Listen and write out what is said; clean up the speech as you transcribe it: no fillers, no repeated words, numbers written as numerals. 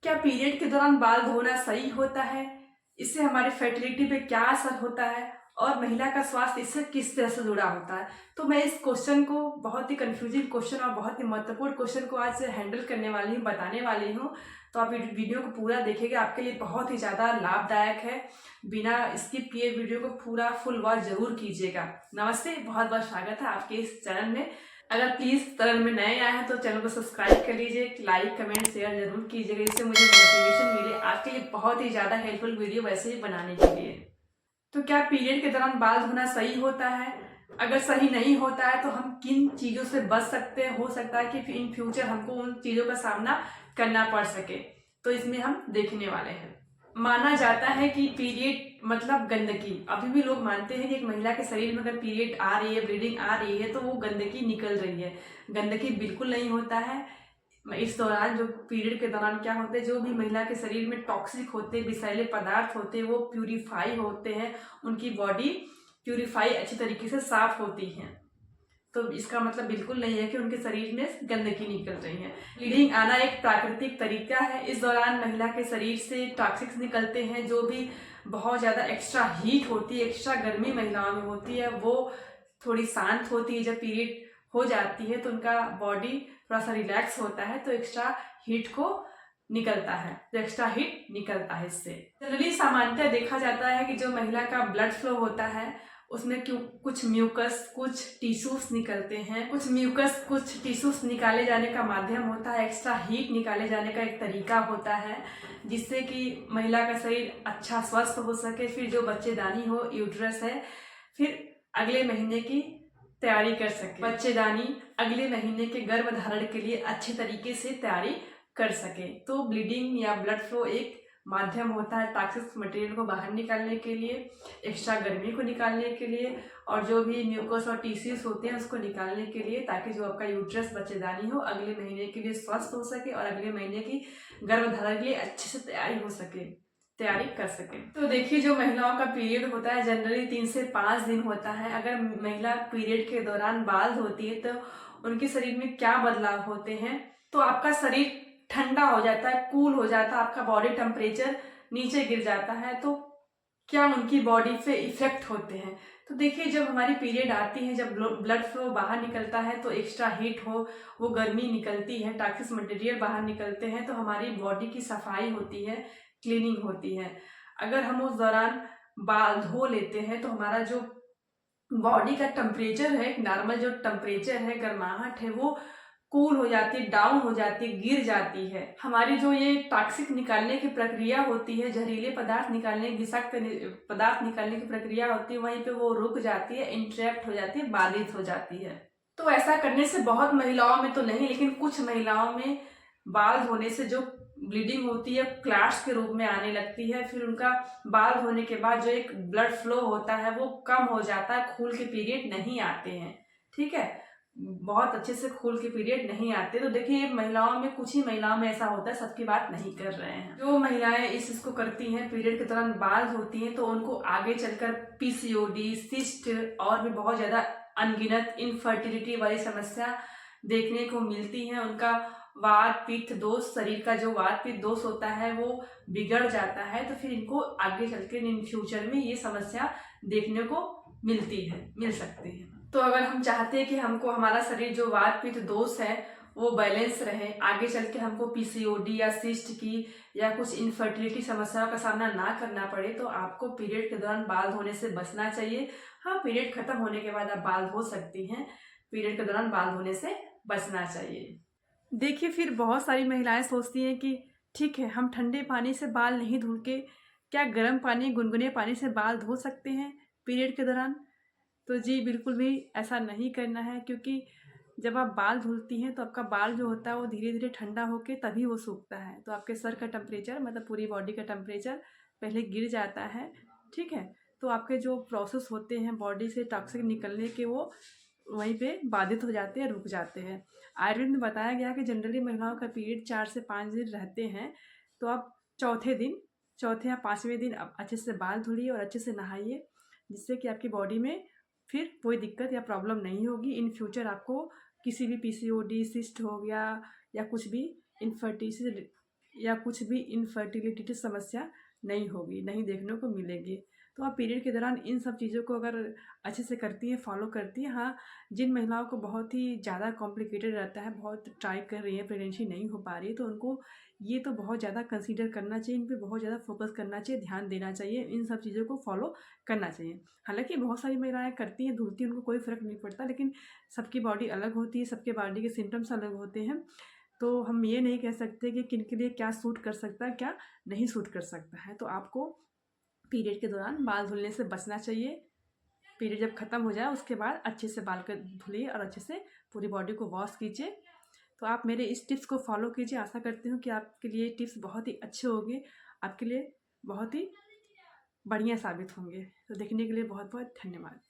क्या पीरियड के दौरान बाल धोना सही होता है? इससे हमारी फर्टिलिटी पे क्या असर होता है? और महिला का स्वास्थ्य इससे किस तरह से जुड़ा होता है? तो मैं इस क्वेश्चन को, बहुत ही कंफ्यूजिंग क्वेश्चन और बहुत ही महत्वपूर्ण क्वेश्चन को आज हैंडल करने वाली हूँ, बताने वाली हूँ। तो आप वीडियो को पूरा देखिएगा, आपके लिए बहुत ही ज़्यादा लाभदायक है। बिना स्किप किए वीडियो को पूरा फुल वॉच जरूर कीजिएगा। नमस्ते, बहुत बहुत स्वागत है आपके इस चैनल में। अगर प्लीज़ चैनल में नए आए हैं तो चैनल को सब्सक्राइब कर लीजिए, लाइक कमेंट शेयर जरूर कीजिएगा, इससे मुझे मोटिवेशन मिले आपके लिए बहुत ही ज़्यादा हेल्पफुल वीडियो वैसे ही बनाने के लिए। तो क्या पीरियड के दौरान बाल धोना सही होता है? अगर सही नहीं होता है तो हम किन चीज़ों से बच सकते हैं? हो सकता है कि इन फ्यूचर हमको उन चीज़ों का सामना करना पड़ सके, तो इसमें हम देखने वाले हैं। माना जाता है कि पीरियड मतलब गंदगी। अभी भी लोग मानते हैं कि एक महिला के शरीर में अगर पीरियड आ रही है, ब्लीडिंग आ रही है, तो वो गंदगी निकल रही है। गंदगी बिल्कुल नहीं होता है। इस दौरान, जो पीरियड के दौरान क्या होते हैं, जो भी महिला के शरीर में टॉक्सिक होते हैं, विषैले पदार्थ होते हैं, वो प्यूरिफाई होते हैं, उनकी बॉडी प्यूरिफाई अच्छी तरीके से साफ होती है। तो इसका मतलब बिल्कुल नहीं है कि उनके शरीर में गंदगी निकल रही है। ब्लीडिंग आना एक प्राकृतिक तरीका है। इस दौरान महिला के शरीर से टॉक्सिक्स निकलते हैं, जो भी बहुत ज़्यादा एक्स्ट्रा हीट होती है, एक्स्ट्रा गर्मी महिलाओं में होती है, वो थोड़ी शांत होती है। जब पीरियड हो जाती है तो उनका बॉडी थोड़ा सा रिलैक्स होता है, तो एक्स्ट्रा हीट को निकलता है, तो एक्स्ट्रा हीट निकलता है इससे। जनरली सामान्यतः देखा जाता है कि जो महिला का ब्लड फ्लो होता है उसमें क्यों कुछ म्यूकस, कुछ टिश्यूज निकलते हैं। कुछ म्यूकस, कुछ टिश्यूज निकाले जाने का माध्यम होता है, एक्स्ट्रा हीट निकाले जाने का एक तरीका होता है, जिससे कि महिला का शरीर अच्छा स्वस्थ हो सके। फिर जो बच्चेदानी हो, यूट्रस है, फिर अगले महीने की तैयारी कर सके। बच्चेदानी अगले महीने के गर्भधारण के लिए अच्छे तरीके से तैयारी कर सके। तो ब्लीडिंग या ब्लड फ्लो एक माध्यम होता है टॉक्सिक मटेरियल को बाहर निकालने के लिए, एक्स्ट्रा गर्मी को निकालने के लिए, और जो भी म्यूकस और टिश्यूज होते हैं उसको निकालने के लिए, ताकि जो आपका यूट्रस बच्चेदानी हो अगले महीने के लिए स्वस्थ हो सके और अगले महीने की गर्भधारण के लिए अच्छे से तैयारी कर सके। तो देखिए, जो महिलाओं का पीरियड होता है जनरली 3 से 5 दिन होता है। अगर महिला पीरियड के दौरान बाल धोती है तो उनके शरीर में क्या बदलाव होते हैं? तो आपका शरीर ठंडा हो जाता है, कूल हो जाता है, आपका बॉडी टेम्परेचर नीचे गिर जाता है। तो क्या उनकी बॉडी पे इफेक्ट होते हैं? तो देखिए, जब हमारी पीरियड आती है, जब ब्लड फ्लो बाहर निकलता है तो एक्स्ट्रा हीट हो, वो गर्मी निकलती है, टॉक्सिक मटेरियल बाहर निकलते हैं, तो हमारी बॉडी की सफाई होती है, क्लीनिंग होती है। अगर हम उस दौरान बाल धो लेते हैं तो हमारा जो बॉडी का टेम्परेचर है, नॉर्मल जो टेम्परेचर है, गर्माहट है, वो कूल हो जाती है, डाउन हो जाती है, गिर जाती है। हमारी जो ये टॉक्सिक निकालने की प्रक्रिया होती है, जहरीले पदार्थ निकालने, विषाक्त पदार्थ निकालने की प्रक्रिया होती है, वहीं पे वो रुक जाती है, इंटरप्ट हो जाती है, बाधित हो जाती है। तो ऐसा करने से बहुत महिलाओं में तो नहीं, लेकिन कुछ महिलाओं में बाल धोने से जो ब्लीडिंग होती है क्लैट्स के रूप में आने लगती है। फिर उनका बाल धोने के बाद जो एक ब्लड फ्लो होता है वो कम हो जाता है, खून के पीरियड नहीं आते हैं। ठीक है, बहुत अच्छे से खून के पीरियड नहीं आते। तो देखिए, महिलाओं में, कुछ ही महिलाओं में ऐसा होता है, सबकी बात नहीं कर रहे हैं। जो महिलाएं इस चीज को करती हैं, पीरियड के दौरान बाल धोती हैं, तो उनको आगे चलकर पीसीओडी, सिस्ट और भी बहुत ज्यादा अनगिनत इनफर्टिलिटी वाली समस्या देखने को मिलती है। उनका वात पित्त दोष, शरीर का जो वात पित्त दोष होता है वो बिगड़ जाता है। तो फिर इनको आगे चलकर इन फ्यूचर में ये समस्या देखने को मिल सकती है। तो अगर हम चाहते हैं कि हमको हमारा शरीर जो वात पित्त दोष है वो बैलेंस रहे, आगे चल के हमको पीसीओडी या सिस्ट की या कुछ इनफर्टिलिटी समस्याओं का सामना ना करना पड़े, तो आपको पीरियड के दौरान बाल धोने से बचना चाहिए। हाँ, पीरियड खत्म होने के बाद आप बाल धो सकती हैं, पीरियड के दौरान बाल धोने से बचना चाहिए। देखिए, फिर बहुत सारी महिलाएं सोचती हैं कि ठीक है, हम ठंडे पानी से बाल नहीं धुल के क्या गर्म पानी, गुनगुने पानी से बाल धो सकते हैं पीरियड के दौरान? तो जी, बिल्कुल भी ऐसा नहीं करना है, क्योंकि जब आप बाल धुलती हैं तो आपका बाल जो होता है वो धीरे धीरे ठंडा होके तभी वो सूखता है। तो आपके सर का टेम्परेचर, मतलब पूरी बॉडी का टेम्परेचर पहले गिर जाता है। ठीक है, तो आपके जो प्रोसेस होते हैं बॉडी से टॉक्सिक निकलने के, वो वहीं पे बाधित हो जाते हैं, रुक जाते हैं। आयुर्वेद में बताया गया कि जनरली महिलाओं का पीरियड 4 से 5 दिन रहते हैं। तो आप चौथे या 5वें दिन आप अच्छे से बाल धुलिए और अच्छे से नहाइए, जिससे कि आपकी बॉडी में फिर कोई दिक्कत या प्रॉब्लम नहीं होगी। इन फ्यूचर आपको किसी भी पीसीओडी, सिस्ट हो गया या कुछ भी इनफर्टिलिटी या कुछ भी इनफर्टिलिटी की समस्या नहीं होगी, नहीं देखने को मिलेगी। तो आप पीरियड के दौरान इन सब चीज़ों को अगर अच्छे से करती हैं, फॉलो करती हैं, हाँ, जिन महिलाओं को बहुत ही ज़्यादा कॉम्प्लिकेटेड रहता है, बहुत ट्राई कर रही है, प्रेगनेंसी नहीं हो पा रही है, तो उनको ये तो बहुत ज़्यादा कंसीडर करना चाहिए, इन पे बहुत ज़्यादा फोकस करना चाहिए, ध्यान देना चाहिए, इन सब चीज़ों को फॉलो करना चाहिए। हालाँकि बहुत सारी महिलाएँ करती हैं, धुलती हैं, उनको कोई फ़र्क नहीं पड़ता, लेकिन सबकी बॉडी अलग होती है, सबके बॉडी के सिम्पटम्स अलग होते हैं। तो हम ये नहीं कह सकते कि किन के लिए क्या सूट कर सकता है, क्या नहीं सूट कर सकता है। तो आपको पीरियड के दौरान बाल धुलने से बचना चाहिए। पीरियड जब ख़त्म हो जाए उसके बाद अच्छे से बाल को धुलिए और अच्छे से पूरी बॉडी को वॉश कीजिए। तो आप मेरे इस टिप्स को फॉलो कीजिए। आशा करती हूँ कि आपके लिए टिप्स बहुत ही अच्छे होंगे, आपके लिए बहुत ही बढ़िया साबित होंगे। तो देखने के लिए बहुत बहुत धन्यवाद।